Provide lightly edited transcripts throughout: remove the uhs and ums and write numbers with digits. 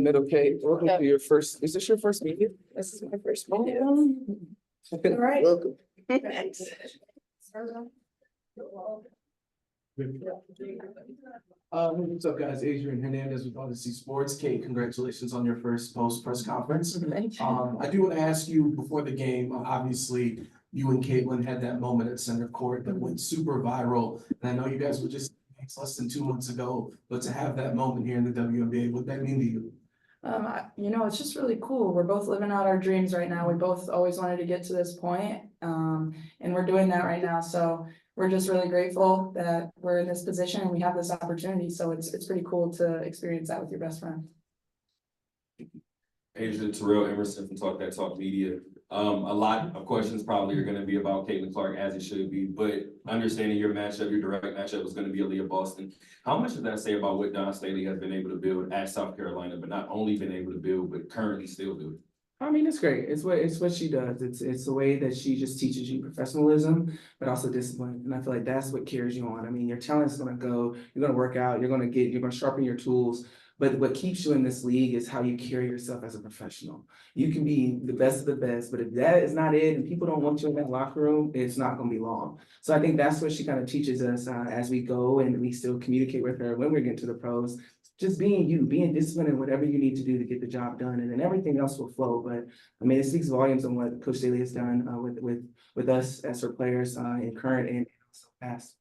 Middle K, welcome to your first, is this your first meeting? This is my first meeting. All right. Welcome. Thanks. What's up, guys? Adrian Hernandez with Odyssey Sports. Kate, congratulations on your first post press conference. I do want to ask you before the game, obviously, you and Caitlin had that moment at center court that went super viral. And I know you guys were just less than 2 months ago, but to have that moment here in the WNBA, what that mean to you? It's just really cool. We're both living out our dreams right now. We both always wanted to get to this point, and we're doing that right now. So we're just really grateful that we're in this position and we have this opportunity. So it's pretty cool to experience that with your best friend. Asia Terrell Emerson from Talk That Talk Media. A lot of questions probably are going to be about Caitlin Clark, as it should be, but understanding your matchup, your direct matchup was going to be Aaliyah Boston. How much does that say about what Don Staley has been able to build at South Carolina, but not only been able to build, but currently still doing? I mean, it's great. It's what she does. It's the way that she just teaches you professionalism, but also discipline. And I feel like that's what carries you on. I mean, your talent's gonna go, you're gonna work out, you're gonna sharpen your tools. But what keeps you in this league is how you carry yourself as a professional. You can be the best of the best, but if that is not it and people don't want you in that locker room, it's not gonna be long. So I think that's what she kind of teaches us as we go, and we still communicate with her when we get to the pros. Just being you, being disciplined in whatever you need to do to get the job done, and then everything else will flow. But I mean, it speaks volumes on what Coach Staley has done with us as her players in current and also past.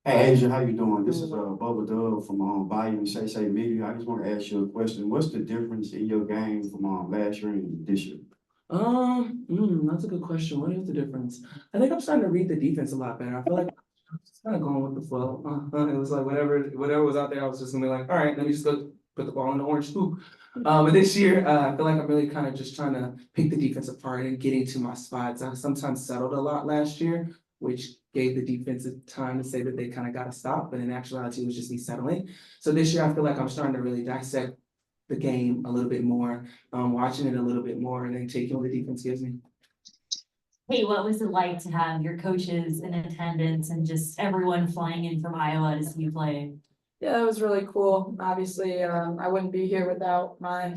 Hey Asia, how you doing? This is Bubba Dub from Bayou and Shay Media. I just want to ask you a question. What's the difference in your game from last year and this year? That's a good question. What is the difference? I think I'm starting to read the defense a lot better. I feel like I'm just kind of going with the flow. It was like whatever was out there, I was just gonna be like, all right, let me just go put the ball in the orange hoop. But this year, I feel like I'm really kind of just trying to pick the defense apart and getting to my spots. I sometimes settled a lot last year, which gave the defensive time to say that they kind of got to stop, but in actuality, it was just me settling. So this year, I feel like I'm starting to really dissect the game a little bit more, watching it a little bit more, and then taking what the defense gives me. Hey, what was it like to have your coaches in attendance and just everyone flying in from Iowa to see you play? Yeah, it was really cool. Obviously, I wouldn't be here without my,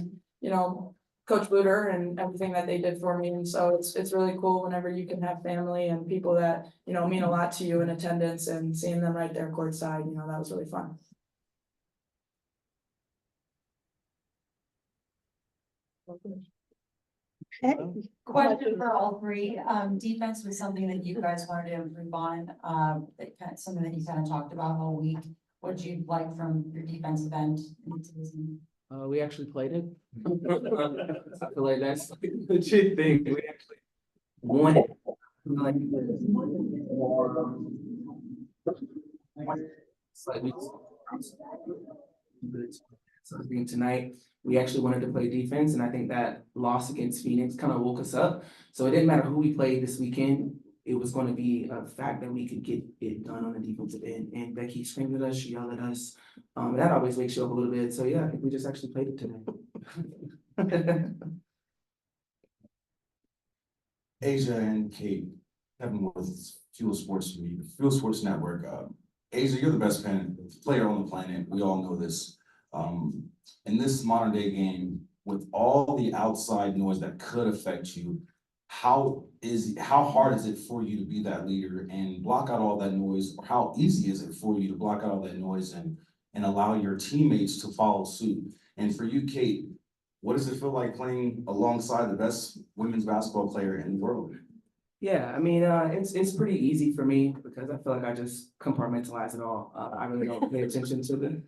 Coach Bluter and everything that they did for me. And so it's really cool whenever you can have family and people that, mean a lot to you in attendance, and seeing them right there courtside, that was really fun. Question for all three. Defense was something that you guys wanted to improve on, something that you kind of talked about all week. What did you like from your defensive end in today's game? We actually played it. I feel like that's like a legit thing. We actually won it. Like, so I think tonight we actually wanted to play defense, and I think that loss against Phoenix kind of woke us up. So it didn't matter who we played this weekend. It was going to be a fact that we could get it done on the defensive end. And Becky screamed at us, she yelled at us. That always wakes you up a little bit. So yeah, I think we just actually played it today. Asia and Kate, Kevin with Fuel Sports Network. Asia, you're the best player on the planet. We all know this. In this modern day game, with all the outside noise that could affect you, how hard is it for you to be that leader and block out all that noise, or how easy is it for you to block out all that noise and allow your teammates to follow suit? And for you, Kate, what does it feel like playing alongside the best women's basketball player in the world? Yeah, I mean, it's pretty easy for me because I feel like I just compartmentalize it all. I really don't pay attention to the.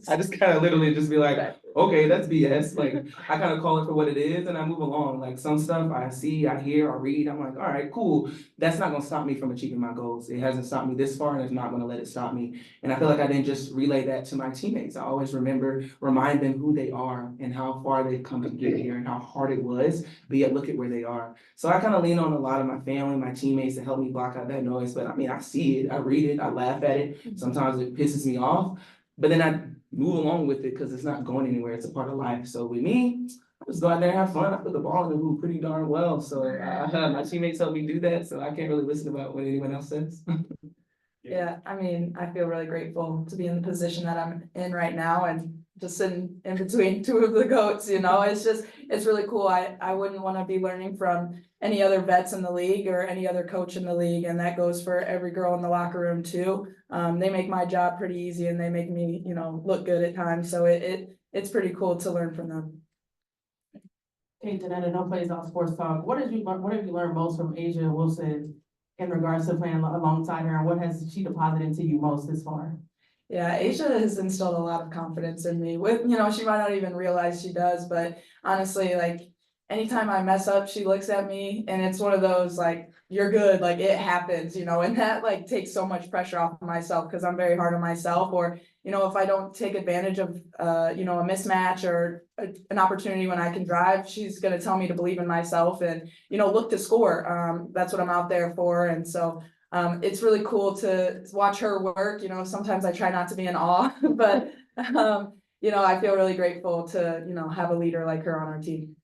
I just kind of literally just be like, okay, that's BS. Like, I kind of call it for what it is and I move along. Like, some stuff I see, I hear, I read, I'm like, all right, cool. That's not going to stop me from achieving my goals. It hasn't stopped me this far, and it's not going to let it stop me. And I feel like I didn't just relay that to my teammates. I always remind them who they are and how far they've come to get here and how hard it was, but yet look at where they are. So I kind of lean on a lot of my family, my teammates to help me block out that noise. But I mean, I see it, I read it, I laugh at it. Sometimes it pisses me off. But then I move along with it because it's not going anywhere. It's a part of life. So with me, I just go out there and have fun. I put the ball in the hoop pretty darn well. So my teammates help me do that. So I can't really listen about what anyone else says. Yeah, I mean, I feel really grateful to be in the position that I'm in right now and just sitting in between two of the GOATs, you know, it's really cool. I wouldn't want to be learning from any other vets in the league or any other coach in the league, and that goes for every girl in the locker room too. They make my job pretty easy and they make me, you know, look good at times, so it's pretty cool to learn from them. Hey, Janetta, no plays on sports talk. What have you learned most from Asia Wilson in regards to playing alongside her, and what has she deposited into you most this far? Yeah, Asia has instilled a lot of confidence in me with, you know, she might not even realize she does, but honestly, like, anytime I mess up, she looks at me and it's one of those like, you're good, like it happens, you know, and that like takes so much pressure off of myself because I'm very hard on myself. Or, you know, if I don't take advantage of, you know, a mismatch or an opportunity when I can drive, she's gonna tell me to believe in myself and, you know, look to score. That's what I'm out there for. And so it's really cool to watch her work. You know, sometimes I try not to be in awe, but you know, I feel really grateful to, you know, have a leader like her on our team.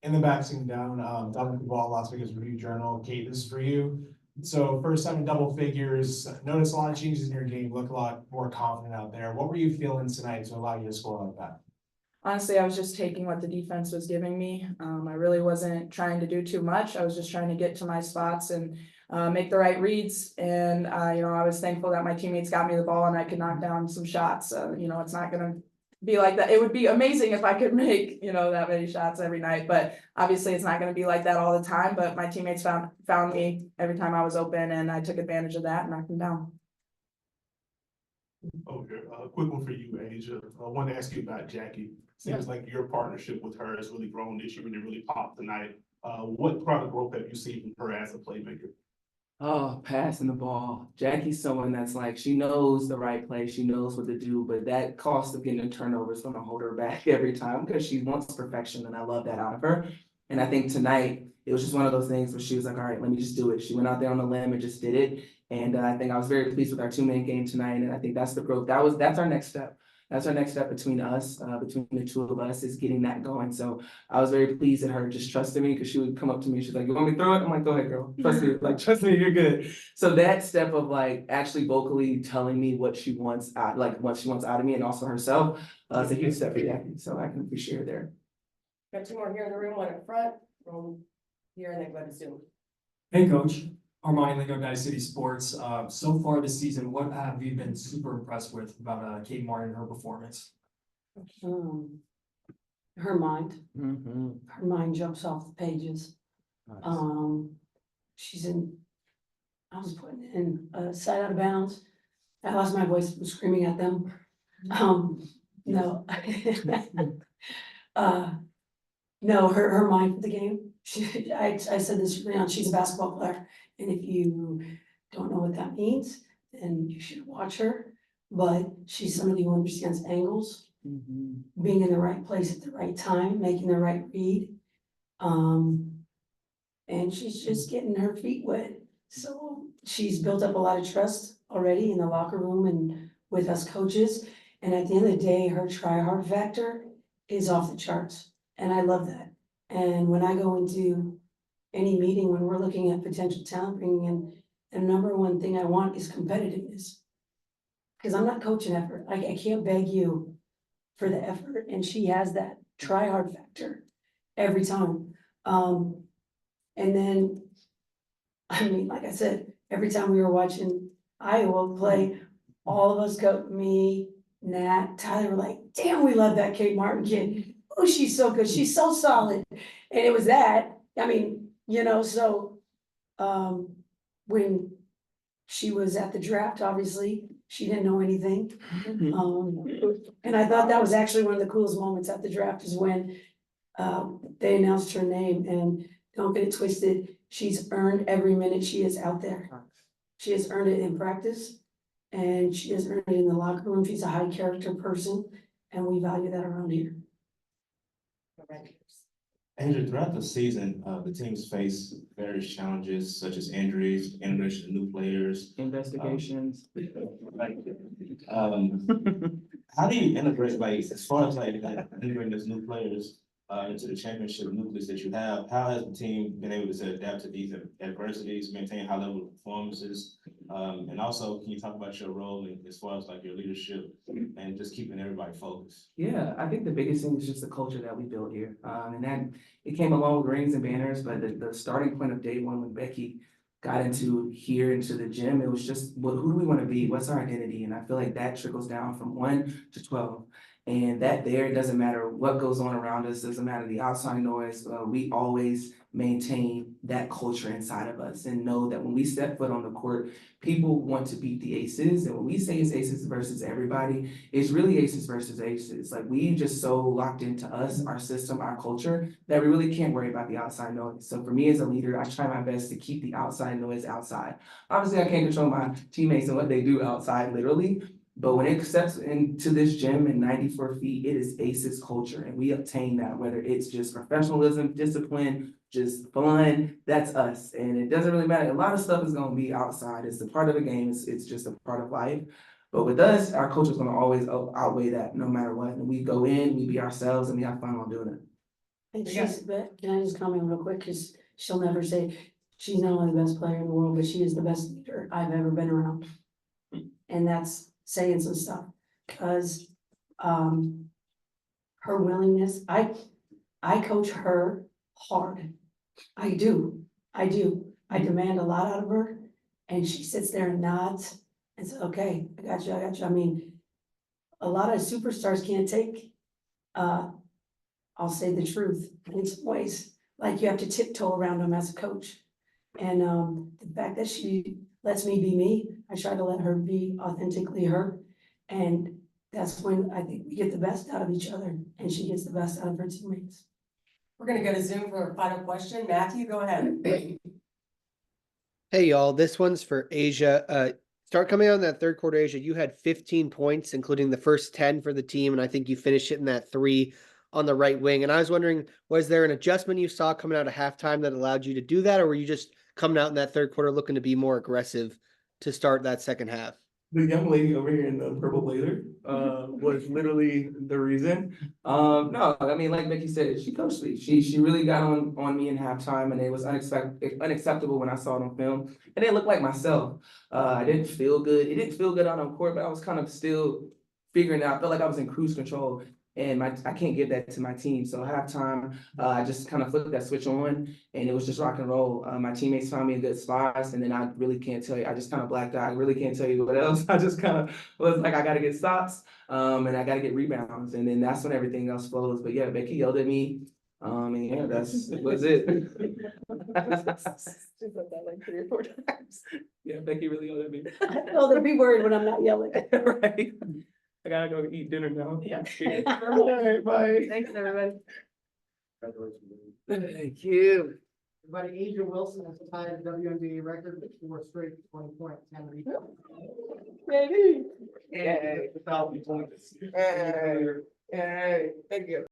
In the back, sitting down, Dominic Ball, Las Vegas Review Journal. Kate, this is for you. So first time in double figures, noticed a lot of changes in your game, look a lot more confident out there. What were you feeling tonight to allow you to score like that? Honestly, I was just taking what the defense was giving me. I really wasn't trying to do too much. I was just trying to get to my spots and make the right reads. And you know, I was thankful that my teammates got me the ball and I could knock down some shots. You know, it's not gonna be like that. It would be amazing if I could make, you know, that many shots every night, but obviously it's not gonna be like that all the time. But my teammates found me every time I was open and I took advantage of that and knocked them down. Okay, quick one for you, Asia. I wanted to ask you about Jackie. Seems like your partnership with her has really grown this year and it really popped tonight. What product growth have you seen from her as a playmaker? Oh, passing the ball. Jackie's someone that's like, she knows the right play, she knows what to do, but that cost of getting a turnover is gonna hold her back every time because she wants perfection, and I love that out of her. And I think tonight, it was just one of those things where she was like, all right, let me just do it. She went out there on the limb and just did it. And I think I was very pleased with our two-man game tonight, and I think that's the growth. That's our next step. That's our next step between us, between the two of us, is getting that going. So I was very pleased at her just trusting me because she would come up to me. She's like, "You want me to throw it?" I'm like, "Go ahead, girl. Trust me. Like, trust me, you're good." So that step of like actually vocally telling me what she wants out, like what she wants out of me, and also herself, is a huge step for Jackie. So I can appreciate her there. Got two more here in the room, one up front, one here, and then go to Zoom. Hey, Coach. Armani Lingo, Guys City Sports. So far this season, what have you been super impressed with about Kate Martin and her performance? Her mind, Mm-hmm. her mind jumps off the pages. She's in, I was putting in side out of bounds. I lost my voice from screaming at them. No. No, her mind for the game. I said this early on, she's a basketball player. And if you don't know what that means, then you should watch her. But she's somebody who understands angles, being in the right place at the right time, making the right read. And she's just getting her feet wet. So she's built up a lot of trust already in the locker room and with us coaches. And at the end of the day, her try-hard factor is off the charts. And I love that. And when I go into any meeting, when we're looking at potential talent bringing in, the number one thing I want is competitiveness. Because I'm not coaching effort. I can't beg you for the effort. And she has that try-hard factor every time. And then, I mean, like I said, every time we were watching Iowa play, all of us go, me, Nat, Tyler, were like, damn, we love that Kate Martin kid. Oh, she's so good. She's so solid. And it was that, I mean, you know, so, when she was at the draft, obviously, she didn't know anything. And I thought that was actually one of the coolest moments at the draft is when, they announced her name, and don't get it twisted, she's earned every minute she is out there. She has earned it in practice, and she has earned it in the locker room. She's a high character person, and we value that around here. Andrew, throughout the season, the teams face various challenges such as injuries, integration of new players, Investigations. how do you integrate, like, as far as like integrating those new players? into the championship nucleus that you have. How has the team been able to adapt to these adversities, maintain high level performances? And also, can you talk about your role in, as far as like your leadership and just keeping everybody focused? Yeah, I think the biggest thing is just the culture that we built here. And that it came along with rings and banners, but the starting point of day one when Becky got into the gym, it was just, well, who do we want to be? What's our identity? And I feel like that trickles down from 1 to 12. And that there, it doesn't matter what goes on around us, doesn't matter the outside noise, we always maintain that culture inside of us and know that when we step foot on the court, people want to beat the aces. And when we say it's aces versus everybody, it's really aces versus aces. Like we just so locked into us, our system, our culture, that we really can't worry about the outside noise. So for me as a leader, I try my best to keep the outside noise outside. Obviously, I can't control my teammates and what they do outside, literally. But when it steps into this gym in 94 feet, it is ACES culture, and we obtain that, whether it's just professionalism, discipline, just fun, that's us. And it doesn't really matter. A lot of stuff is gonna be outside. It's a part of the game, it's just a part of life. But with us, our culture is gonna always outweigh that no matter what. And we go in, we be ourselves, and we have fun while doing it. And can I just comment real quick, cause she'll never say, she's not only the best player in the world, but she is the best leader I've ever been around. And that's saying some stuff, cause, her willingness, I coach her hard. I do. I demand a lot out of her, and she sits there and nods and says, okay, I got you. I mean, a lot of superstars can't take, I'll say the truth in some ways, like you have to tiptoe around them as a coach. And, the fact that she lets me be me, I try to let her be authentically her. And that's when I think we get the best out of each other, and she gets the best out of her teammates. We're gonna go to Zoom for a final question. Matthew, go ahead. Hey y'all, this one's for Asia. Start coming out in that third quarter, Asia. You had 15 points, including the first 10 for the team, and I think you finished hitting that 3 on the right wing. And I was wondering, was there an adjustment you saw coming out of halftime that allowed you to do that, or were you just coming out in that third quarter looking to be more aggressive to start that second half? The young lady over here in the purple blazer, was literally the reason. No, I mean, like Becky said, she coached me. She really got on me in halftime, and it was unacceptable when I saw it on film. It didn't look like myself. I didn't feel good. It didn't feel good out on court, but I was kind of still figuring out. I felt like I was in cruise control. And I can't give that to my team. So halftime, I just kind of flipped that switch on, and it was just rock and roll. My teammates found me in good spots, and then I really can't tell you. I just kind of blacked out. I really can't tell you what else. I just kind of was like, I got to get stops, and I got to get rebounds, and then that's when everything else flows. But yeah, Becky yelled at me, and yeah, that was it. She said that like 3 or 4 times. Yeah, Becky really yelled at me. Oh, they'd be worried when I'm not yelling. Right. I gotta go eat dinner now. Yeah. All right, bye. Thanks, everybody. Thank you. Everybody, Asia Wilson has tied the WNBA record with 4 straight 20-point Henry. Baby. Hey, hey, thank you.